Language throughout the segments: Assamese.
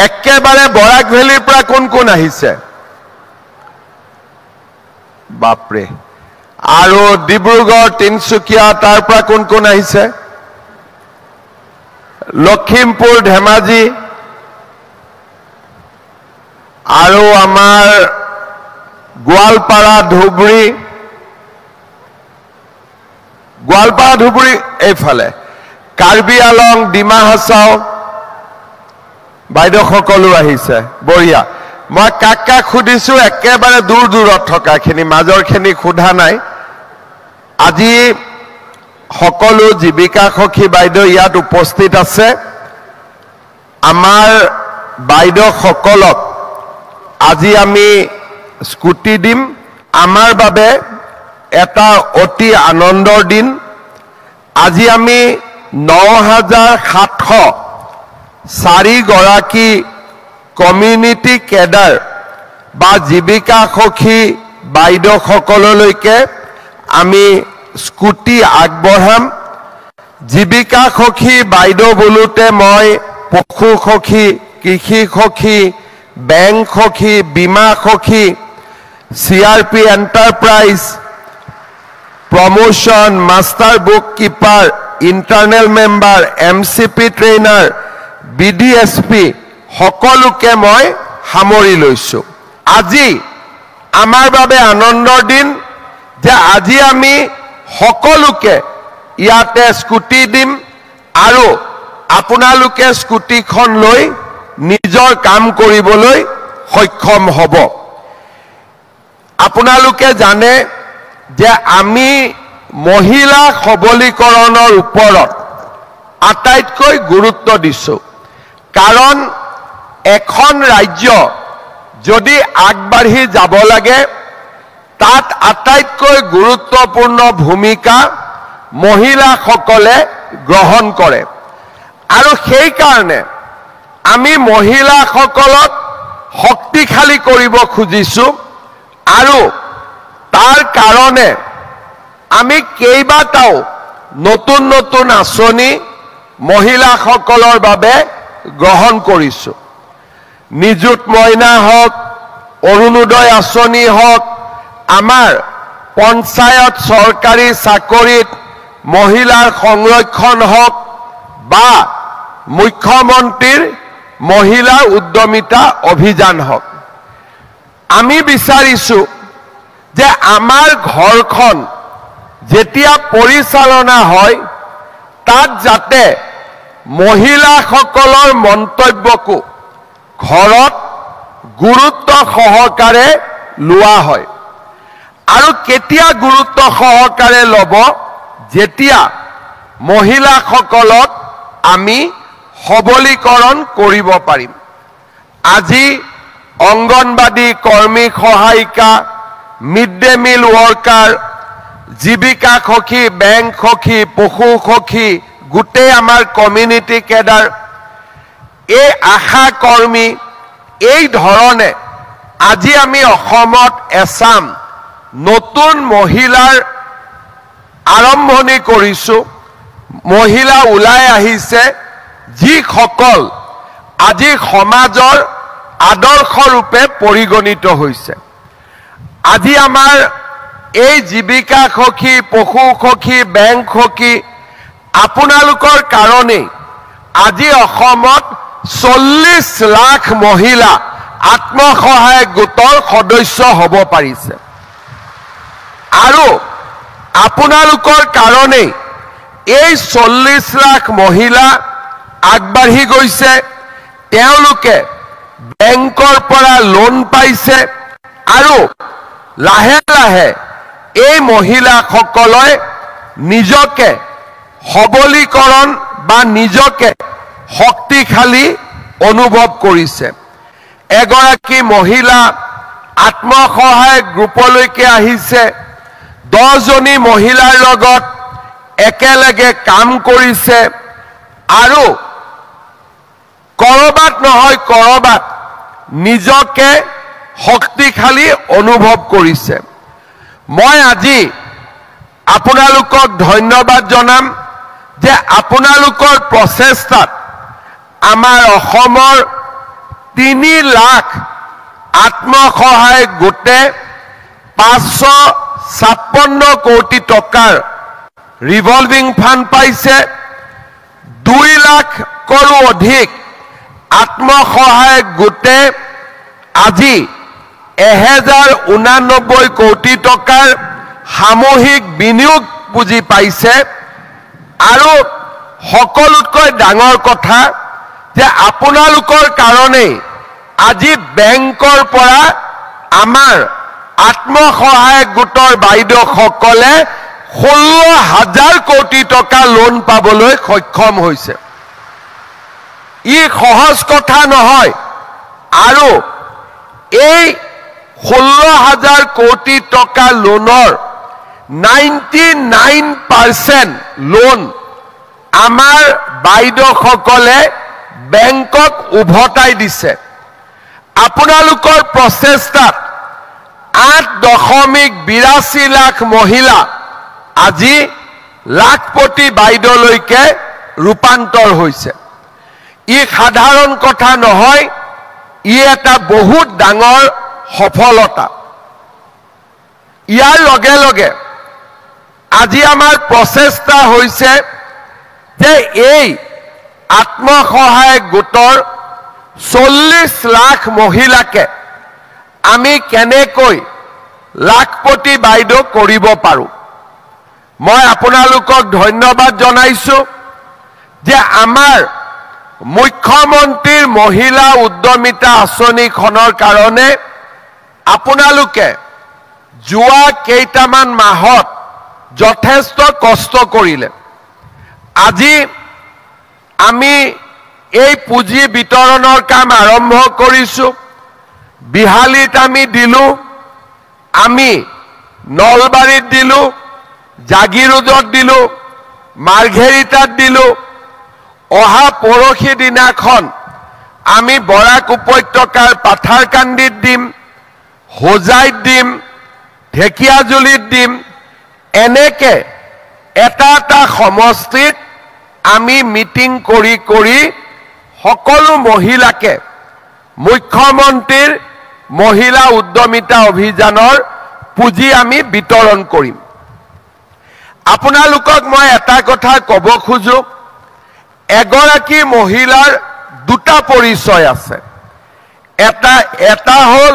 একেবাৰে বৰাক ভেলীৰ পৰা কোন কোন আহিছে বাপৰে আৰু ডিব্ৰুগড় তিনচুকীয়া তাৰ পৰা কোন কোন আহিছে লখিমপুৰ ধেমাজি আৰু আমাৰ গোৱালপাৰা ধুবুৰী এইফালে কাৰ্বি আলং ডিমা হাছাও বাইদেউ সকলো আহিছে বঢ়িয়া মই কাক খুদিছো একেবাৰে দূৰ দূৰত থকাখিনি মাজৰখিনি খুধা নাই আজি সকলো জীৱিকা সখী বাইদেউ ইয়াত উপস্থিত আছে আমাৰ বাইদেউ সকলক আজি আমি স্কুটি দিম আমাৰ বাবে এটা অতি আনন্দৰ দিন আজি আমি ৯৭০৪ গৰাকী কমিউনিটি কেডাৰ বা জীৱিকা সখী বাইদেউ সকললৈকে আমি স্কুটি আগবঢ়াম জীৱিকা সখী বাইদেউ বলুতে মই পশু সখী কৃষি সখী বেংক সখী বীমা সখী CRP enterprise promotion master book keeper internal member MCP trainer BDSP সকলোকে মই সামৰি লৈছো আজি আমাৰ বাবে আনন্দৰ দিন যে আজি আমি সকলোকে ইয়াতে স্কুটি দিম আৰু আপোনালোকে স্কুটিখন লৈ নিজৰ কাম কৰিবলৈ সক্ষম হ'ব আপোনালোকে জানে যে আমি মহিলা সবলীকৰণৰ ওপৰত আটাইতকৈ গুৰুত্ব দিছো কাৰণ এখন ৰাজ্য যদি আগবাঢ়ি যাব লাগে তাত আটাইতকৈ গুৰুত্বপূৰ্ণ ভূমিকা মহিলাসকলে গ্ৰহণ কৰে আৰু সেই কাৰণে আমি মহিলাসকলক শক্তিশালী কৰিব খুজিছো আৰু তাৰ কাৰণে আমি কেইবাটাও নতুন নতুন আঁচনি মহিলাসকলৰ বাবে গ্ৰহণ কৰিছো নিযুত মইনা হওক অৰুণোদয় আঁচনি হওক আমাৰ পঞ্চায়ত চৰকাৰী চাকৰিত মহিলাৰ সংৰক্ষণ হওক বা মুখ্যমন্ত্ৰীৰ মহিলা উদ্যমিতা অভিযান হওক আমি বিচাৰিছো যে আমাৰ ঘৰখন যেতিয়া পৰিচালনা হয় তাত যাতে মহিলাসকলৰ মন্তব্যকো ঘৰত গুৰুত্ব সহকাৰে লোৱা হয় আৰু কেতিয়া গুৰুত্ব সহকাৰে ল'ব যেতিয়া মহিলাসকলক আমি সবলীকৰণ কৰিব পাৰিম আজি অংগনবাদী কৰ্মী সহায়িকা মিড ডে মিল ৱৰ্কাৰ জীৱিকা সখী বেংক সখী পশু সখী গোটেই আমাৰ কমিউনিটি কেডাৰ এই আশা কৰ্মী এই ধৰণে আজি আমি অসমত এছাম নতুন মহিলাৰ আৰম্ভণি কৰিছো মহিলা ওলাই আহিছে যিসকল আজি সমাজৰ আদৰ্শ ৰূপে পৰিগণিত হৈছে আজি আমাৰ এই জীৱিকা সখী পশু সখী বেংক সখী আপোনালোকৰ কাৰণে আজি অসমত 40 লাখ মহিলা আত্মসহায়ক গোটৰ সদস্য হ'ব পাৰিছে আৰু আপোনালোকৰ কাৰণে এই 40 লাখ মহিলা আগবাঢ়ি গৈছে তেওঁলোকে বেংকৰ পৰা লোন পাইছে আৰু লাহে লাহে এই মহিলাসকলে নিজকে সবলীকৰণ বা নিজকে শক্তিশালী অনুভৱ কৰিছে এগৰাকী মহিলা আত্মসহায়ক গ্ৰুপলৈকে আহিছে 10 জনী মহিলাৰ লগত একেলগে কাম কৰিছে আৰু কৰবাত নহয় কৰবাত নিজকে শক্তিশালী অনুভৱ কৰিছে মই আজি আপোনালোকক ধন্যবাদ জনাম যে আপোনালোকৰ প্ৰচেষ্টাত আমাৰ অসমৰ 3 লাখ আত্মসহায়ক গোটে 556 কোটি টকাৰ ৰিভলভিং ফাণ্ড পাইছে 2 লাখৰো অধিক আত্মসহায়ক গোটে আজি 1089 কোটি টকাৰ সামূহিক বিনিয়োগ পুঁজি পাইছে আৰু সকলোতকৈ ডাঙৰ কথা যে আপোনালোকৰ কাৰণে আজি বেংকৰ পৰা আমাৰ আত্মসহায়ক গোটৰ বাইদেউসকলে 16,000 কোটি টকা লোন পাবলৈ সক্ষম হৈছে ই সহজ কথা নহয় আৰু এই 16,000 কোটি টকা লোনৰ 99% লোন আমাৰ বাইদেউসকলে বেংকক উভতাই দিছে আপোনালোকৰ প্ৰচেষ্টাত 8.82 লাখ মহিলা আজি লাখপতি বাইদেউলৈকে ৰূপান্তৰ হৈছে ই সাধাৰণ কথা নহয় ই এটা বহুত ডাঙৰ সফলতা ইয়াৰ লগে লগে আজি আমাৰ প্ৰচেষ্টা হৈছে যে এই আত্মসহায়ক গোটৰ 40 লাখ মহিলাকে আমি কেনেকৈ লাখপতি বাইদেউ কৰিব পাৰো মই আপোনালোকক ধন্যবাদ জনাইছো যে আমাৰ মুখ্যমন্ত্ৰীৰ মহিলা উদ্যমিতা আঁচনিখনৰ কাৰণে আপোনালোকে যোৱা কেইটামান মাহত যথেষ্ট কষ্ট কৰিলে আজি আমি এই পুঁজি বিতৰণৰ কাম আৰম্ভ কৰিছো বিহালীত আমি দিলো আমি নলবাৰীত দিলো জাগিৰোডত দিলো মাৰ্ঘেৰিটাত দিলো অহা পৰহি দিনাখন আমি বৰাক উপত্যকাৰ পাথাৰকান্দিত দিম হোজাইত দিম ঢেকিয়াজুলিত দিম এনেকে এটা সমষ্টিত আমি মিটিং কৰি সকলো মহিলাকে মুখ্যমন্ত্ৰীৰ মহিলা উদ্যমিতা অভিযানৰ পুঁজি আমি বিতৰণ কৰিম আপোনালোকক মই এটা কথা ক'ব খোজো এগৰাকী মহিলাৰ দুটা পৰিচয় আছে এটা হ'ল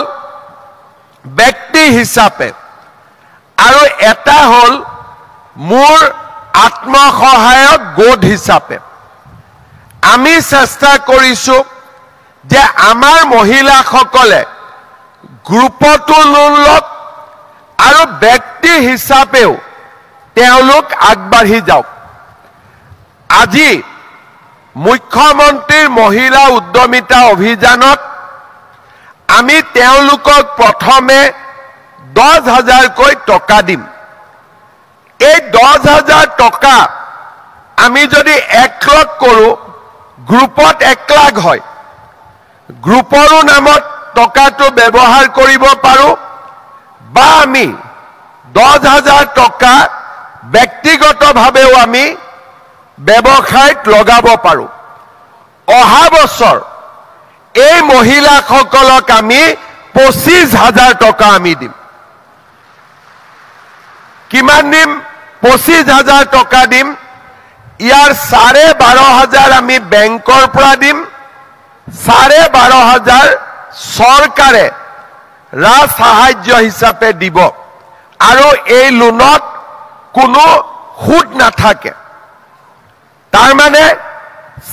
ব্যক্তি হিচাপে আৰু এটা হ'ল মোৰ আত্মসহায়ক গোট হিচাপে আমি চেষ্টা কৰিছো যে আমাৰ মহিলাসকলে গ্ৰুপটো লোন লওক আৰু ব্যক্তি হিচাপেও তেওঁলোক আগবাঢ়ি যাওক আজি মুখ্যমন্ত্ৰীৰ মহিলা উদ্যমিতা অভিযানত আমি তেওঁলোকক প্ৰথমে 10,000 কৈ টকা দিম এই 10,000 টকা আমি যদি একলগ কৰো গ্ৰুপত একলাগ হয় গ্ৰুপৰো নামত টকাটো ব্যৱহাৰ কৰিব পাৰো বা আমি 10,000 টকা ব্যক্তিগতভাৱেও আমি ব্যৱসায়ত লগাব পাৰো অহা বছৰ এই মহিলাসকলক আমি 25,000 টকা আমি দিম কিমান দিম 25,000 টকা দিম ইয়াৰ 12,500 আমি বেংকৰ পৰা দিম 12,500 চৰকাৰে ৰাজ সাহায্য হিচাপে দিব আৰু এই লোনত কোনো সুদ নাথাকে তাৰ মানে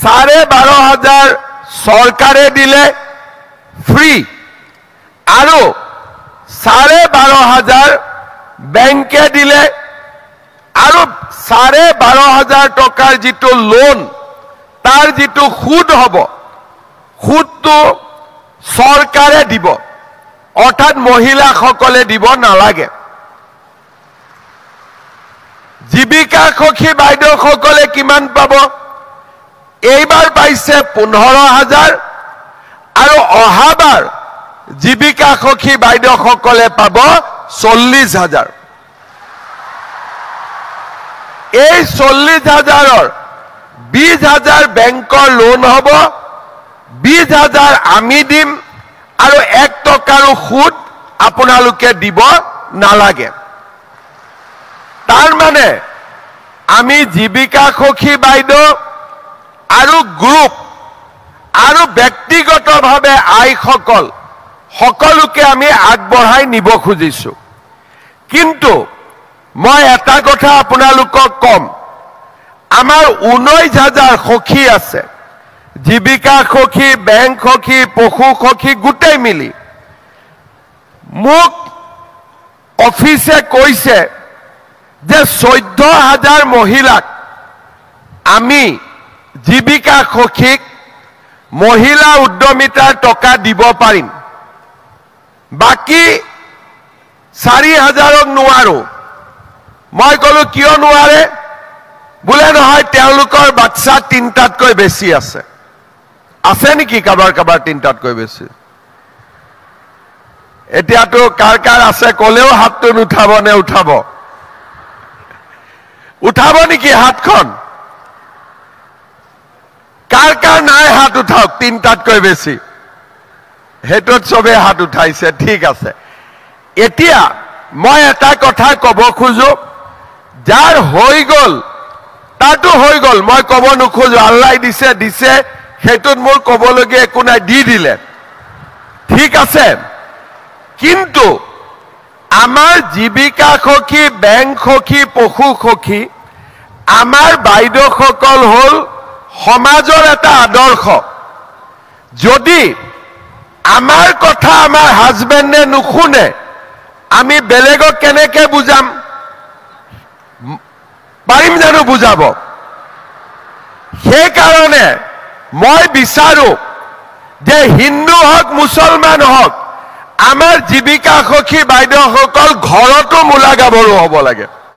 12,500 চৰকাৰে দিলে ফ্ৰী আৰু 12,500 বেংকে দিলে আৰু 12,500 টকাৰ যিটো লোন তাৰ যিটো সুদ হ'ব সুদটো চৰকাৰে দিব অৰ্থাৎ মহিলাসকলে দিব নালাগে জীৱিকা সখী বাইদেউসকলে কিমান পাব এইবাৰ পাইছে 15,000 আৰু অহাবাৰ জীৱিকা সখী বাইদেউসকলে পাব 40,000 এই 40,000ৰ 20,000 বেংকৰ লোন হ'ব 20,000 আমি দিম আৰু 1 টকাৰো সুদ আপোনালোকে দিব নালাগে। তাৰ মানে আমি জীৱিকা সখী বাইদেউ আৰু গ্ৰুপ আৰু ব্যক্তিগতভাৱে আইসকল সকলোকে আমি আগবঢ়াই নিব খুজিছো। কিন্তু মই এটা কথা আপোনালোকক কম, আমাৰ 19,000 সখী আছে, জীৱিকা সখী, বেংক সখী, পশু সখী গোটেই মিলি মোক অফিসে কৈছে যে 14,000 মহিলাক আমি জীৱিকা সখীক মহিলা উদ্যমিতাৰ টকা দিব পাৰিম, বাকি 4,000ক নোৱাৰো। মই কলো কিয় নোৱাৰে? বোলে নহয় তেওঁলোকৰ বাচ্চা 3টাতকৈ বেছি আছে। আছে নেকি কাবাৰ 3টাতকৈ বেছি? এতিয়াতো কাৰ আছে কলেও হাতটো নুঠাব নে উঠাব? উঠাব নেকি হাতখন? কাৰ নাই হাত উঠাওক 3টাতকৈ বেছি। হেতুত সবে হাত উঠাইছে, ঠিক আছে। এতিয়া মই এটা কথা কব খোজো, যাৰ হৈ গল তাতো হৈ গল, মই কব নোখোজো। আল্লাহ দিছে হেতুত মোৰ কবলগীয়া একো নাই, দি দিলে ঠিক আছে। কিন্তু আমাৰ জীৱিকা সখী, বেংক সখী, পশু সখী, আমাৰ বাইদেউসকল হল সমাজৰ এটা আদৰ্শ। যদি আমাৰ কথা আমাৰ হাজবেণ্ডে নুশুনে আমি বেলেগক কেনেকে বুজাম? পাৰিম জানো বুজাব? সেইকাৰণে মই বিচাৰো যে হিন্দু হওক মুছলমান হওক আমাৰ জীৱিকা সখী বাইদেউসকল ঘৰতো মূলা গাভৰু হ'ব লাগে।